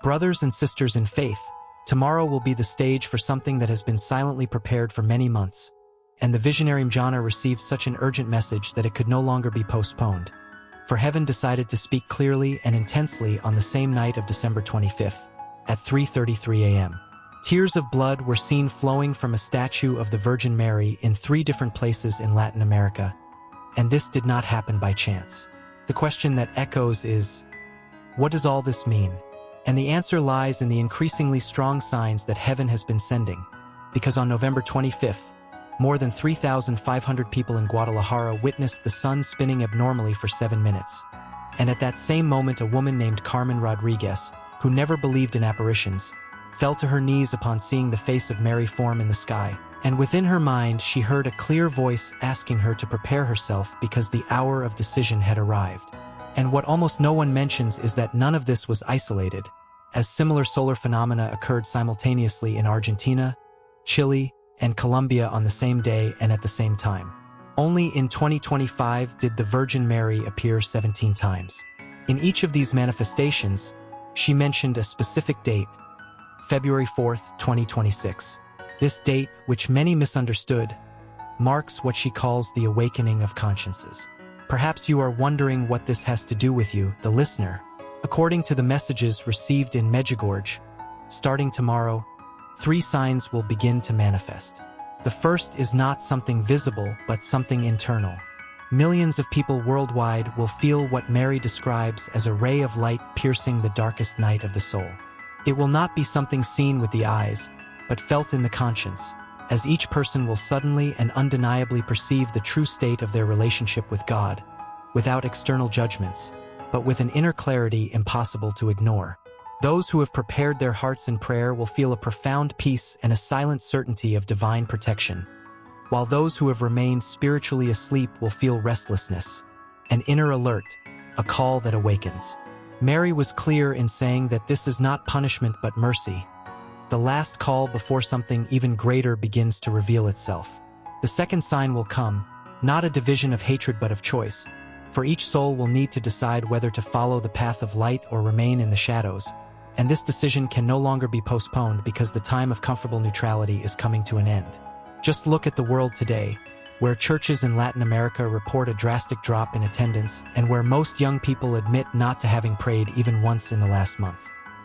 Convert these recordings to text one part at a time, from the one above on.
Brothers and sisters in faith, tomorrow will be the stage for something that has been silently prepared for many months, and the visionary Mirjana received such an urgent message that it could no longer be postponed. For heaven decided to speak clearly and intensely on the same night of December 25th, at 3:33 a.m. Tears of blood were seen flowing from a statue of the Virgin Mary in 3 different places in Latin America, and this did not happen by chance. The question that echoes is, what does all this mean? And the answer lies in the increasingly strong signs that heaven has been sending, because on November 25th, more than 3,500 people in Guadalajara witnessed the sun spinning abnormally for 7 minutes. And at that same moment, a woman named Carmen Rodriguez, who never believed in apparitions, fell to her knees upon seeing the face of Mary form in the sky, and within her mind she heard a clear voice asking her to prepare herself because the hour of decision had arrived. And what almost no one mentions is that none of this was isolated, as similar solar phenomena occurred simultaneously in Argentina, Chile, and Colombia on the same day and at the same time. Only in 2025 did the Virgin Mary appear 17 times. In each of these manifestations, she mentioned a specific date, February 4th, 2026. This date, which many misunderstood, marks what she calls the awakening of consciences. Perhaps you are wondering what this has to do with you, the listener. According to the messages received in Medjugorje, starting tomorrow, 3 signs will begin to manifest. The first is not something visible, but something internal. Millions of people worldwide will feel what Mary describes as a ray of light piercing the darkest night of the soul. It will not be something seen with the eyes, but felt in the conscience, as each person will suddenly and undeniably perceive the true state of their relationship with God, without external judgments, but with an inner clarity impossible to ignore. Those who have prepared their hearts in prayer will feel a profound peace and a silent certainty of divine protection, while those who have remained spiritually asleep will feel restlessness, an inner alert, a call that awakens. Mary was clear in saying that this is not punishment but mercy, the last call before something even greater begins to reveal itself. The second sign will come, not a division of hatred but of choice, for each soul will need to decide whether to follow the path of light or remain in the shadows, and this decision can no longer be postponed because the time of comfortable neutrality is coming to an end. Just look at the world today, where churches in Latin America report a drastic drop in attendance and where most young people admit not to having prayed even once in the last month.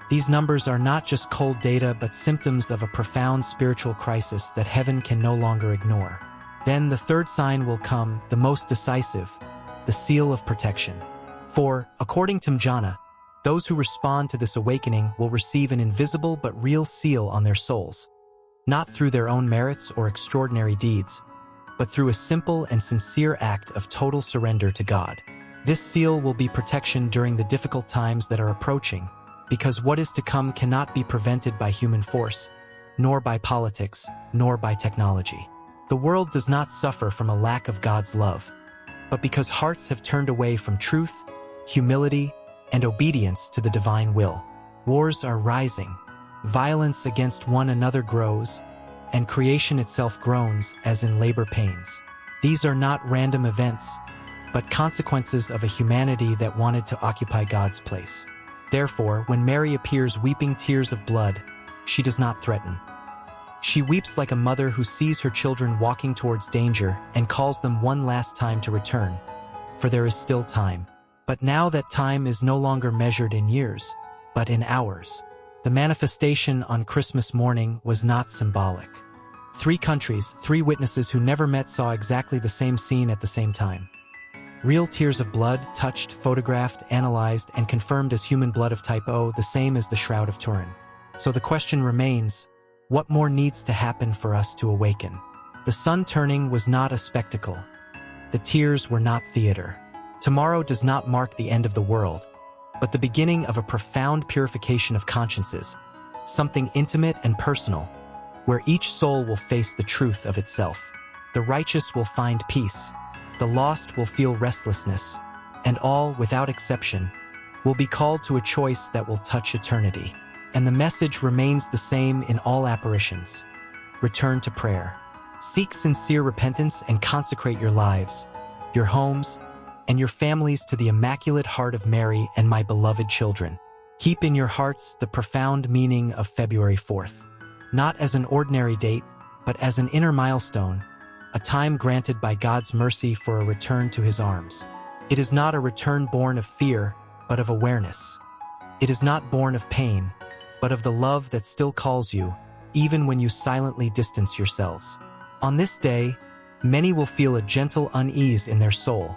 These numbers are not just cold data but symptoms of a profound spiritual crisis that heaven can no longer ignore. Then the third sign will come, the most decisive, the seal of protection. For, according to Mirjana, those who respond to this awakening will receive an invisible but real seal on their souls, not through their own merits or extraordinary deeds, but through a simple and sincere act of total surrender to God. This seal will be protection during the difficult times that are approaching, because what is to come cannot be prevented by human force, nor by politics, nor by technology. The world does not suffer from a lack of God's love, but because hearts have turned away from truth, humility, and obedience to the divine will. Wars are rising, violence against one another grows, and creation itself groans as in labor pains. These are not random events, but consequences of a humanity that wanted to occupy God's place. Therefore, when Mary appears weeping tears of blood, she does not threaten. She weeps like a mother who sees her children walking towards danger and calls them one last time to return, for there is still time. But now that time is no longer measured in years, but in hours. The manifestation on Christmas morning was not symbolic. 3 countries, 3 witnesses who never met saw exactly the same scene at the same time. Real tears of blood, touched, photographed, analyzed, and confirmed as human blood of type O, the same as the Shroud of Turin. So the question remains, what more needs to happen for us to awaken? The sun turning was not a spectacle. The tears were not theater. Tomorrow does not mark the end of the world, but the beginning of a profound purification of consciences, something intimate and personal, where each soul will face the truth of itself. The righteous will find peace, the lost will feel restlessness, and all, without exception, will be called to a choice that will touch eternity. And the message remains the same in all apparitions. Return to prayer. Seek sincere repentance and consecrate your lives, your homes, and your families to the Immaculate Heart of Mary and my beloved children. Keep in your hearts the profound meaning of February 4th, not as an ordinary date, but as an inner milestone, a time granted by God's mercy for a return to his arms. It is not a return born of fear, but of awareness. It is not born of pain, but of the love that still calls you, even when you silently distance yourselves. On this day, many will feel a gentle unease in their soul,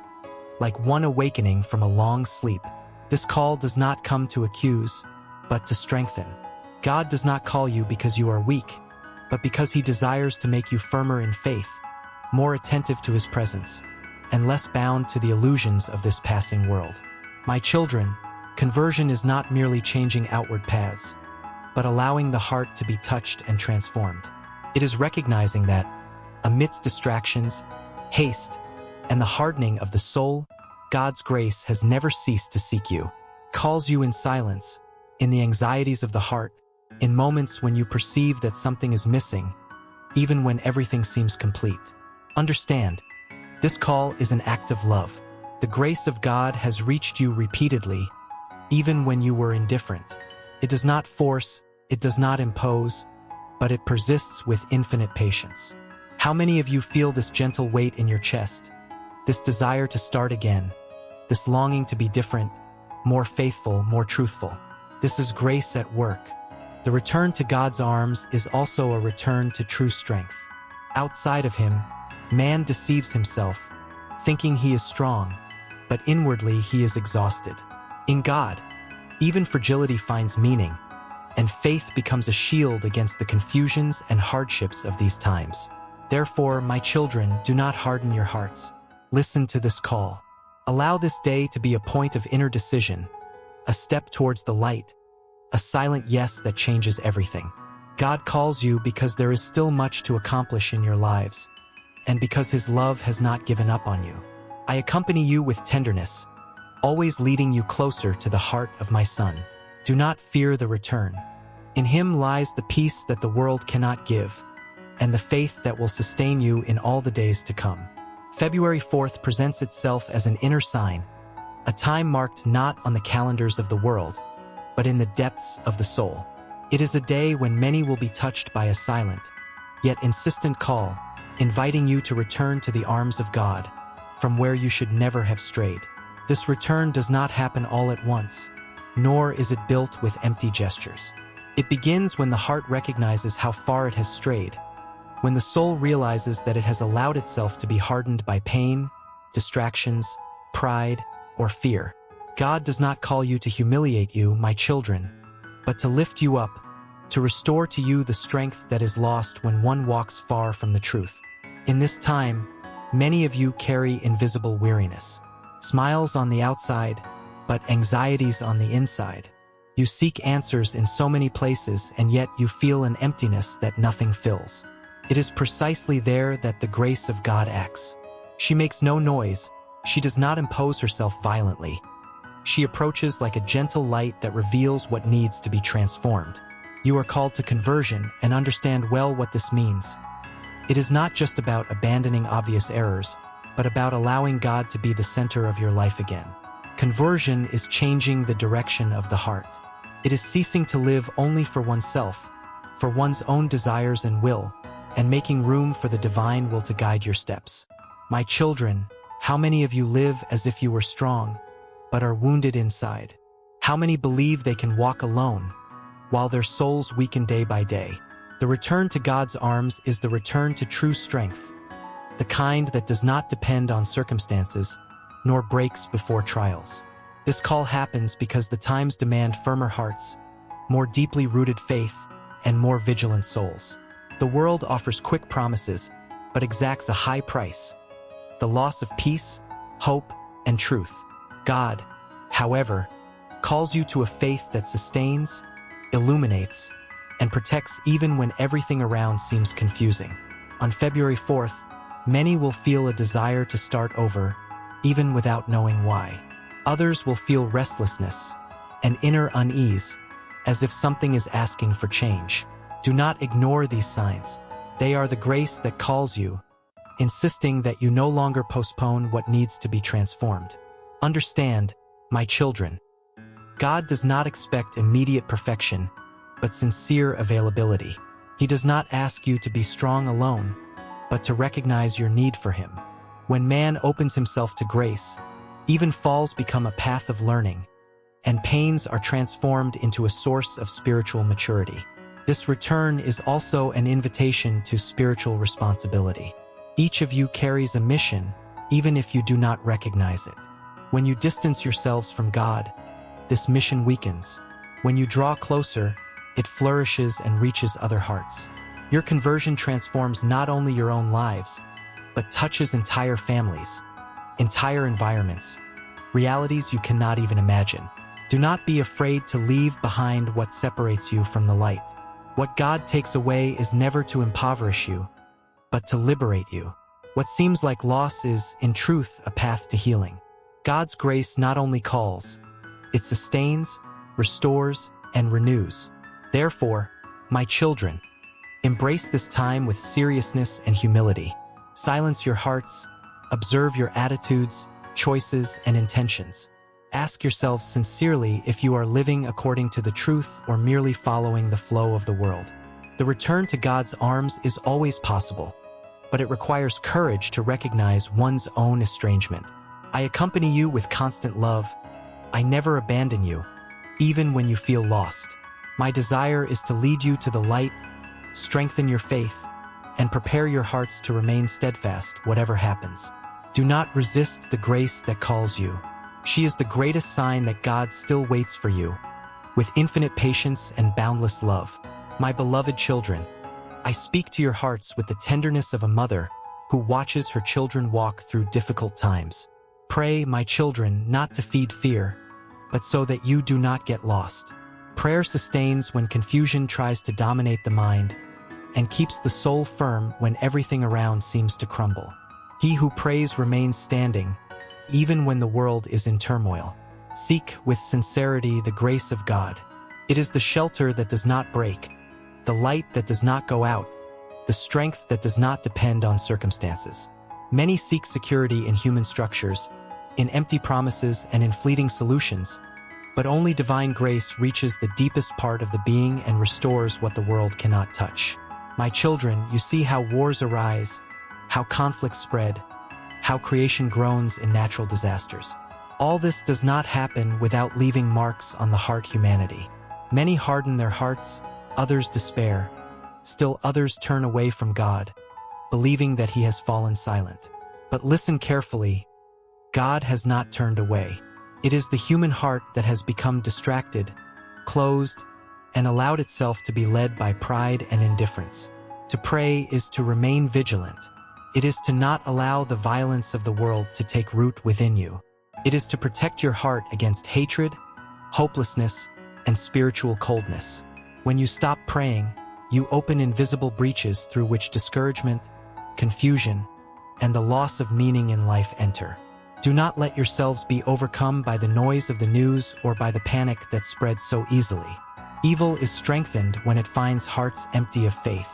like one awakening from a long sleep. This call does not come to accuse, but to strengthen. God does not call you because you are weak, but because he desires to make you firmer in faith, more attentive to his presence, and less bound to the illusions of this passing world. My children, conversion is not merely changing outward paths, but allowing the heart to be touched and transformed. It is recognizing that, amidst distractions, haste, and the hardening of the soul, God's grace has never ceased to seek you, calls you in silence, in the anxieties of the heart, in moments when you perceive that something is missing, even when everything seems complete. Understand, this call is an act of love. The grace of God has reached you repeatedly, even when you were indifferent. It does not force, it does not impose, but it persists with infinite patience. How many of you feel this gentle weight in your chest, this desire to start again, this longing to be different, more faithful, more truthful? This is grace at work. The return to God's arms is also a return to true strength. Outside of him, man deceives himself, thinking he is strong, but inwardly he is exhausted. In God, even fragility finds meaning, and faith becomes a shield against the confusions and hardships of these times. Therefore, my children, do not harden your hearts. Listen to this call. Allow this day to be a point of inner decision, a step towards the light, a silent yes that changes everything. God calls you because there is still much to accomplish in your lives, and because his love has not given up on you. I accompany you with tenderness, always leading you closer to the heart of my Son. Do not fear the return. In him lies the peace that the world cannot give, and the faith that will sustain you in all the days to come. February 4th presents itself as an inner sign, a time marked not on the calendars of the world, but in the depths of the soul. It is a day when many will be touched by a silent, yet insistent call, inviting you to return to the arms of God, from where you should never have strayed. This return does not happen all at once, nor is it built with empty gestures. It begins when the heart recognizes how far it has strayed, when the soul realizes that it has allowed itself to be hardened by pain, distractions, pride, or fear. God does not call you to humiliate you, my children, but to lift you up, to restore to you the strength that is lost when one walks far from the truth. In this time, many of you carry invisible weariness, smiles on the outside, but anxieties on the inside. You seek answers in so many places, and yet you feel an emptiness that nothing fills. It is precisely there that the grace of God acts. She makes no noise. She does not impose herself violently. She approaches like a gentle light that reveals what needs to be transformed. You are called to conversion and understand well what this means. It is not just about abandoning obvious errors, but about allowing God to be the center of your life again. Conversion is changing the direction of the heart. It is ceasing to live only for oneself, for one's own desires and will, and making room for the divine will to guide your steps. My children, how many of you live as if you were strong, but are wounded inside? How many believe they can walk alone, while their souls weaken day by day? The return to God's arms is the return to true strength, the kind that does not depend on circumstances, nor breaks before trials. This call happens because the times demand firmer hearts, more deeply rooted faith, and more vigilant souls. The world offers quick promises, but exacts a high price: the loss of peace, hope, and truth. God, however, calls you to a faith that sustains, illuminates, and protects even when everything around seems confusing. On February 4th, many will feel a desire to start over, even without knowing why. Others will feel restlessness, an inner unease, as if something is asking for change. Do not ignore these signs. They are the grace that calls you, insisting that you no longer postpone what needs to be transformed. Understand, my children, God does not expect immediate perfection, but sincere availability. He does not ask you to be strong alone, but to recognize your need for Him. When man opens himself to grace, even falls become a path of learning, and pains are transformed into a source of spiritual maturity. This return is also an invitation to spiritual responsibility. Each of you carries a mission, even if you do not recognize it. When you distance yourselves from God, this mission weakens. When you draw closer, it flourishes and reaches other hearts. Your conversion transforms not only your own lives, but touches entire families, entire environments, realities you cannot even imagine. Do not be afraid to leave behind what separates you from the light. What God takes away is never to impoverish you, but to liberate you. What seems like loss is, in truth, a path to healing. God's grace not only calls, it sustains, restores, and renews. Therefore, my children, embrace this time with seriousness and humility. Silence your hearts, observe your attitudes, choices, and intentions. Ask yourselves sincerely if you are living according to the truth or merely following the flow of the world. The return to God's arms is always possible, but it requires courage to recognize one's own estrangement. I accompany you with constant love. I never abandon you, even when you feel lost. My desire is to lead you to the light, strengthen your faith, and prepare your hearts to remain steadfast whatever happens. Do not resist the grace that calls you. She is the greatest sign that God still waits for you, with infinite patience and boundless love. My beloved children, I speak to your hearts with the tenderness of a mother who watches her children walk through difficult times. Pray, my children, not to feed fear, but so that you do not get lost. Prayer sustains when confusion tries to dominate the mind, and keeps the soul firm when everything around seems to crumble. He who prays remains standing, even when the world is in turmoil. Seek with sincerity the grace of God. It is the shelter that does not break, the light that does not go out, the strength that does not depend on circumstances. Many seek security in human structures, in empty promises and in fleeting solutions, but only divine grace reaches the deepest part of the being and restores what the world cannot touch. My children, you see how wars arise, how conflicts spread, how creation groans in natural disasters. All this does not happen without leaving marks on the heart humanity. Many harden their hearts, others despair, still others turn away from God, believing that He has fallen silent. But listen carefully, God has not turned away. It is the human heart that has become distracted, closed, and allowed itself to be led by pride and indifference. To pray is to remain vigilant. It is to not allow the violence of the world to take root within you. It is to protect your heart against hatred, hopelessness, and spiritual coldness. When you stop praying, you open invisible breaches through which discouragement, confusion, and the loss of meaning in life enter. Do not let yourselves be overcome by the noise of the news or by the panic that spreads so easily. Evil is strengthened when it finds hearts empty of faith.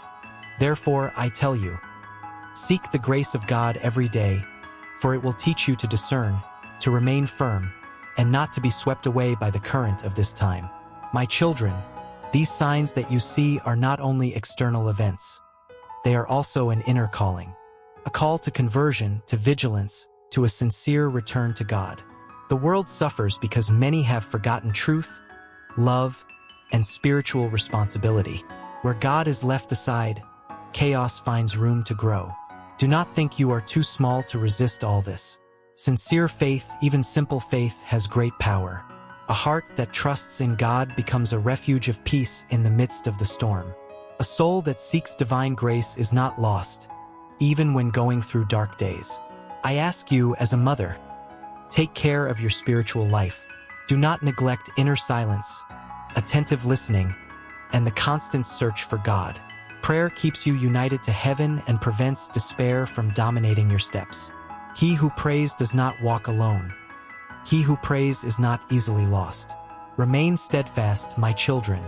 Therefore, I tell you, seek the grace of God every day, for it will teach you to discern, to remain firm, and not to be swept away by the current of this time. My children, these signs that you see are not only external events. They are also an inner calling, a call to conversion, to vigilance, to a sincere return to God. The world suffers because many have forgotten truth, love, and spiritual responsibility. Where God is left aside, chaos finds room to grow. Do not think you are too small to resist all this. Sincere faith, even simple faith, has great power. A heart that trusts in God becomes a refuge of peace in the midst of the storm. A soul that seeks divine grace is not lost, even when going through dark days. I ask you as a mother, take care of your spiritual life. Do not neglect inner silence, attentive listening, and the constant search for God. Prayer keeps you united to heaven and prevents despair from dominating your steps. He who prays does not walk alone. He who prays is not easily lost. Remain steadfast, my children.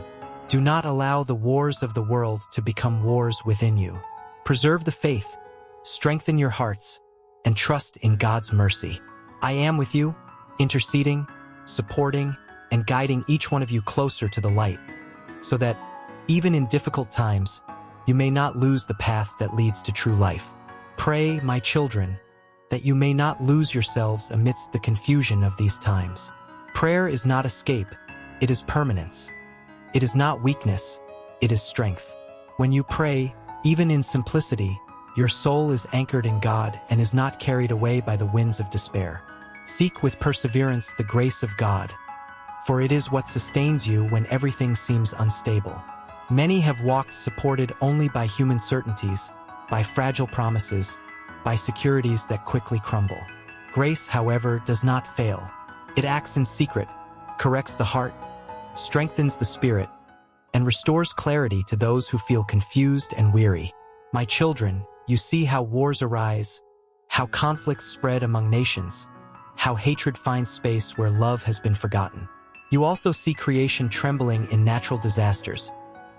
Do not allow the wars of the world to become wars within you. Preserve the faith, strengthen your hearts, and trust in God's mercy. I am with you, interceding, supporting, and guiding each one of you closer to the light, so that, even in difficult times, you may not lose the path that leads to true life. Pray, my children, that you may not lose yourselves amidst the confusion of these times. Prayer is not escape, it is permanence. It is not weakness, it is strength. When you pray, even in simplicity, your soul is anchored in God and is not carried away by the winds of despair. Seek with perseverance the grace of God, for it is what sustains you when everything seems unstable. Many have walked supported only by human certainties, by fragile promises, by securities that quickly crumble. Grace, however, does not fail. It acts in secret, corrects the heart, strengthens the spirit, and restores clarity to those who feel confused and weary. My children, you see how wars arise, how conflicts spread among nations, how hatred finds space where love has been forgotten. You also see creation trembling in natural disasters,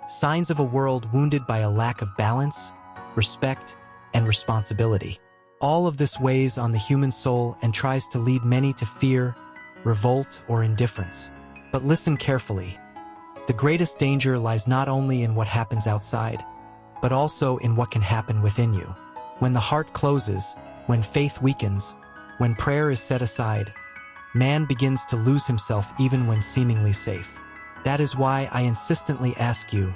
signs of a world wounded by a lack of balance, respect, and responsibility. All of this weighs on the human soul and tries to lead many to fear, revolt, or indifference. But listen carefully. The greatest danger lies not only in what happens outside, but also in what can happen within you. When the heart closes, when faith weakens, when prayer is set aside, man begins to lose himself even when seemingly safe. That is why I insistently ask you,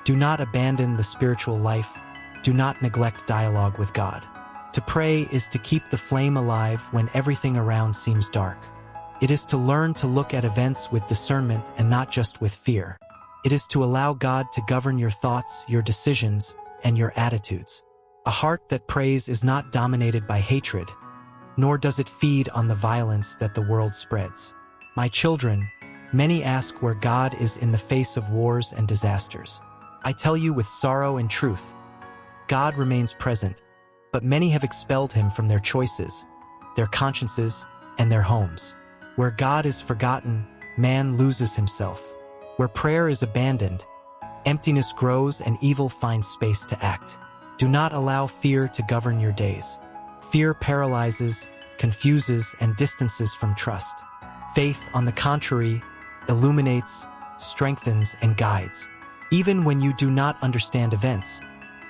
do not abandon the spiritual life, do not neglect dialogue with God. To pray is to keep the flame alive when everything around seems dark. It is to learn to look at events with discernment and not just with fear. It is to allow God to govern your thoughts, your decisions, and your attitudes. A heart that prays is not dominated by hatred, nor does it feed on the violence that the world spreads. My children, many ask where God is in the face of wars and disasters. I tell you with sorrow and truth, God remains present, but many have expelled him from their choices, their consciences, and their homes. Where God is forgotten, man loses himself. Where prayer is abandoned, emptiness grows and evil finds space to act. Do not allow fear to govern your days. Fear paralyzes, confuses, and distances from trust. Faith, on the contrary, illuminates, strengthens, and guides. Even when you do not understand events,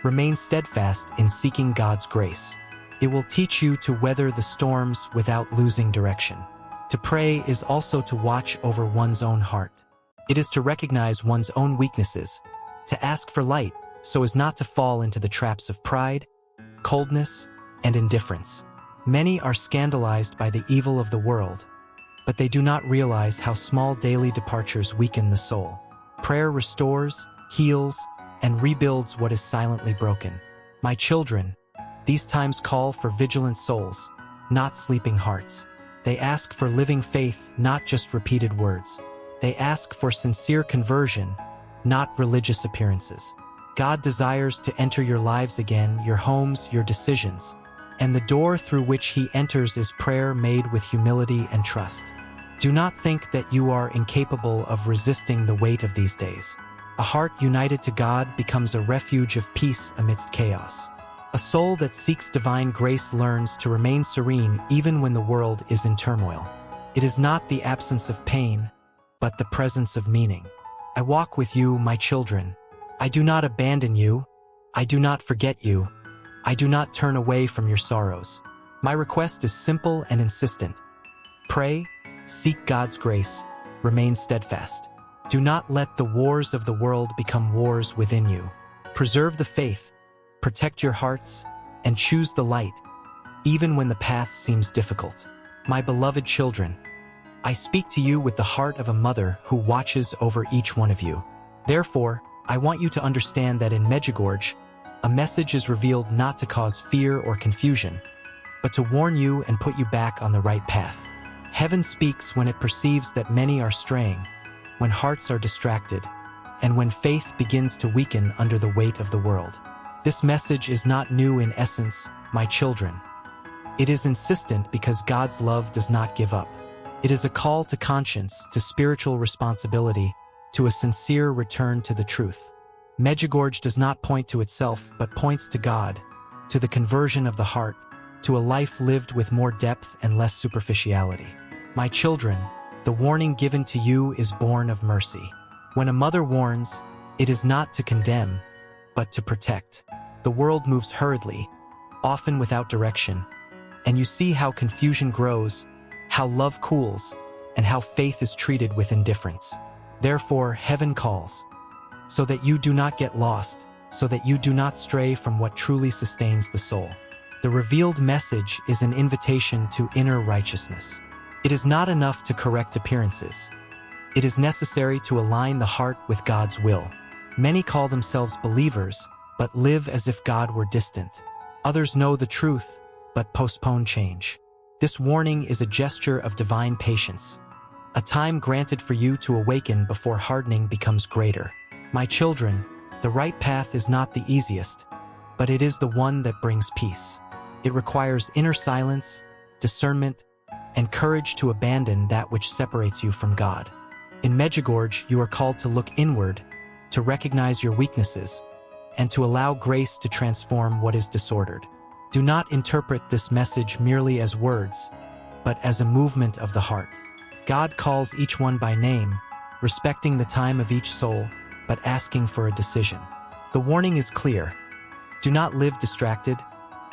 remain steadfast in seeking God's grace. It will teach you to weather the storms without losing direction. To pray is also to watch over one's own heart. It is to recognize one's own weaknesses, to ask for light so as not to fall into the traps of pride, coldness, and indifference. Many are scandalized by the evil of the world, but they do not realize how small daily departures weaken the soul. Prayer restores, heals, and rebuilds what is silently broken. My children, these times call for vigilant souls, not sleeping hearts. They ask for living faith, not just repeated words. They ask for sincere conversion, not religious appearances. God desires to enter your lives again, your homes, your decisions, and the door through which he enters is prayer made with humility and trust. Do not think that you are incapable of resisting the weight of these days. A heart united to God becomes a refuge of peace amidst chaos. A soul that seeks divine grace learns to remain serene even when the world is in turmoil. It is not the absence of pain, but the presence of meaning. I walk with you, my children. I do not abandon you. I do not forget you. I do not turn away from your sorrows. My request is simple and insistent. Pray, seek God's grace, remain steadfast. Do not let the wars of the world become wars within you. Preserve the faith, protect your hearts, and choose the light, even when the path seems difficult. My beloved children, I speak to you with the heart of a mother who watches over each one of you. Therefore, I want you to understand that in Medjugorje, a message is revealed not to cause fear or confusion, but to warn you and put you back on the right path. Heaven speaks when it perceives that many are straying, when hearts are distracted, and when faith begins to weaken under the weight of the world. This message is not new in essence, my children. It is insistent because God's love does not give up. It is a call to conscience, to spiritual responsibility, to a sincere return to the truth. Medjugorje does not point to itself, but points to God, to the conversion of the heart, to a life lived with more depth and less superficiality. My children, The warning given to you is born of mercy. When a mother warns, it is not to condemn, but to protect. The world moves hurriedly, often without direction, and you see how confusion grows, how love cools, and how faith is treated with indifference. Therefore, heaven calls, so that you do not get lost, so that you do not stray from what truly sustains the soul. The revealed message is an invitation to inner righteousness. It is not enough to correct appearances. It is necessary to align the heart with God's will. Many call themselves believers, but live as if God were distant. Others know the truth, but postpone change. This warning is a gesture of divine patience, a time granted for you to awaken before hardening becomes greater. My children, the right path is not the easiest, but it is the one that brings peace. It requires inner silence, discernment, and courage to abandon that which separates you from God. In Medjugorje, you are called to look inward, to recognize your weaknesses, and to allow grace to transform what is disordered. Do not interpret this message merely as words, but as a movement of the heart. God calls each one by name, respecting the time of each soul, but asking for a decision. The warning is clear. Do not live distracted.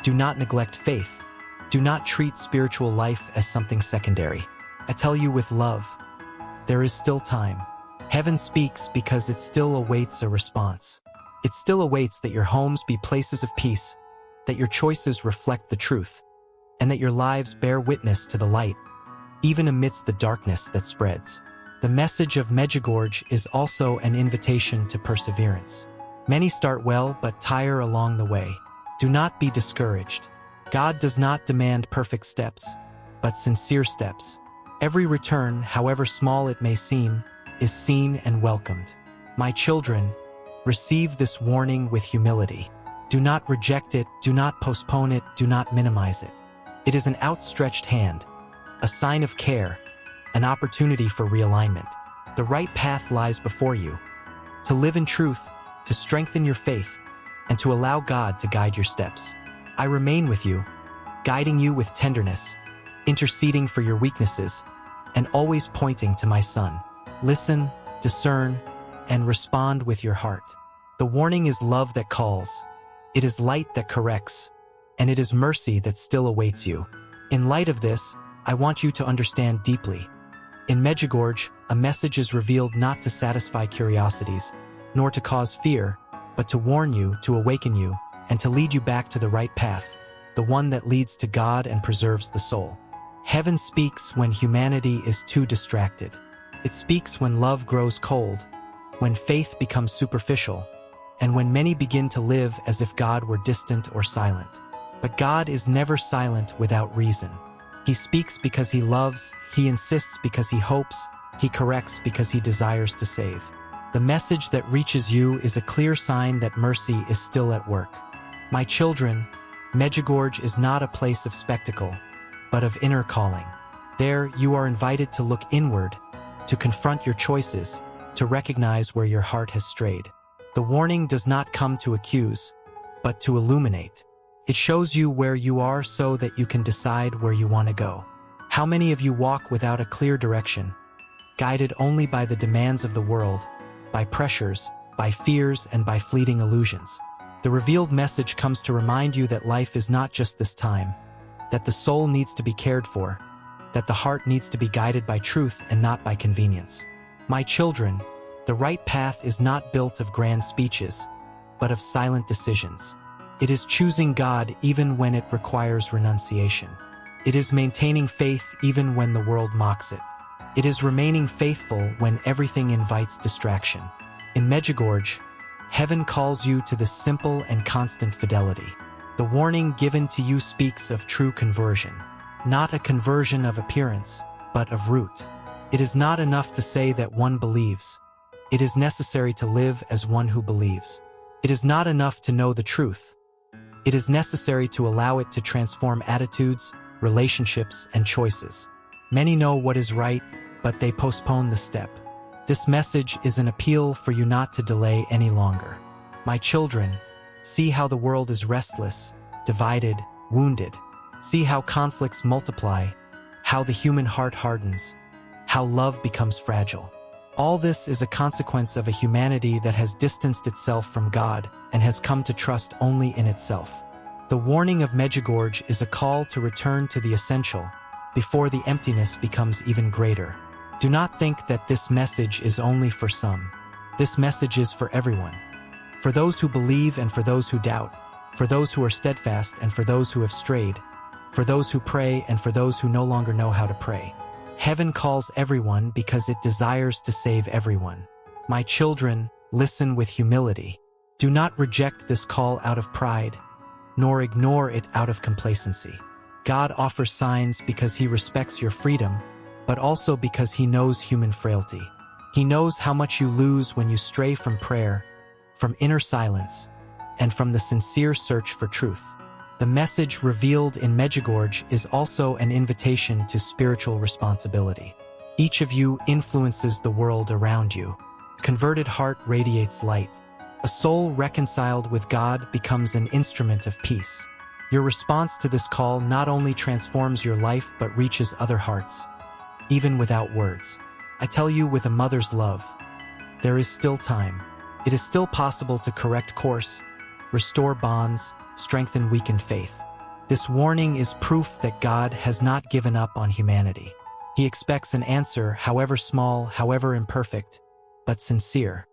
Do not neglect faith. Do not treat spiritual life as something secondary. I tell you with love, there is still time. Heaven speaks because it still awaits a response. It still awaits that your homes be places of peace, that your choices reflect the truth, and that your lives bear witness to the light, even amidst the darkness that spreads. The message of Medjugorje is also an invitation to perseverance. Many start well but tire along the way. Do not be discouraged. God does not demand perfect steps, but sincere steps. Every return, however small it may seem, is seen and welcomed. My children, receive this warning with humility. Do not reject it, do not postpone it, do not minimize it. It is an outstretched hand, a sign of care, an opportunity for realignment. The right path lies before you. To live in truth, to strengthen your faith, and to allow God to guide your steps. I remain with you, guiding you with tenderness, interceding for your weaknesses, and always pointing to my Son. Listen, discern, and respond with your heart. The warning is love that calls. It is light that corrects, and it is mercy that still awaits you. In light of this, I want you to understand deeply. In Medjugorje, a message is revealed not to satisfy curiosities, nor to cause fear, but to warn you, to awaken you, and to lead you back to the right path, the one that leads to God and preserves the soul. Heaven speaks when humanity is too distracted. It speaks when love grows cold, when faith becomes superficial, and when many begin to live as if God were distant or silent. But God is never silent without reason. He speaks because he loves, he insists because he hopes, he corrects because he desires to save. The message that reaches you is a clear sign that mercy is still at work. My children, Medjugorje is not a place of spectacle, but of inner calling. There, you are invited to look inward, to confront your choices, to recognize where your heart has strayed. The warning does not come to accuse, but to illuminate. It shows you where you are so that you can decide where you want to go. How many of you walk without a clear direction, guided only by the demands of the world, by pressures, by fears, and by fleeting illusions? The revealed message comes to remind you that life is not just this time, that the soul needs to be cared for, that the heart needs to be guided by truth and not by convenience. My children, the right path is not built of grand speeches, but of silent decisions. It is choosing God even when it requires renunciation. It is maintaining faith even when the world mocks it. It is remaining faithful when everything invites distraction. In Medjugorje, heaven calls you to this simple and constant fidelity. The warning given to you speaks of true conversion, not a conversion of appearance, but of root. It is not enough to say that one believes. It is necessary to live as one who believes. It is not enough to know the truth. It is necessary to allow it to transform attitudes, relationships, and choices. Many know what is right, but they postpone the step. This message is an appeal for you not to delay any longer. My children, see how the world is restless, divided, wounded. See how conflicts multiply, how the human heart hardens, how love becomes fragile. All this is a consequence of a humanity that has distanced itself from God and has come to trust only in itself. The warning of Medjugorje is a call to return to the essential before the emptiness becomes even greater. Do not think that this message is only for some. This message is for everyone. For those who believe and for those who doubt, for those who are steadfast and for those who have strayed, for those who pray and for those who no longer know how to pray. Heaven calls everyone because it desires to save everyone. My children, listen with humility. Do not reject this call out of pride, nor ignore it out of complacency. God offers signs because He respects your freedom, but also because He knows human frailty. He knows how much you lose when you stray from prayer, from inner silence, and from the sincere search for truth. The message revealed in Medjugorje is also an invitation to spiritual responsibility. Each of you influences the world around you. A converted heart radiates light. A soul reconciled with God becomes an instrument of peace. Your response to this call not only transforms your life but reaches other hearts, even without words. I tell you with a mother's love, there is still time. It is still possible to correct course, restore bonds, strengthen weakened faith. This warning is proof that God has not given up on humanity. He expects an answer, however small, however imperfect, but sincere.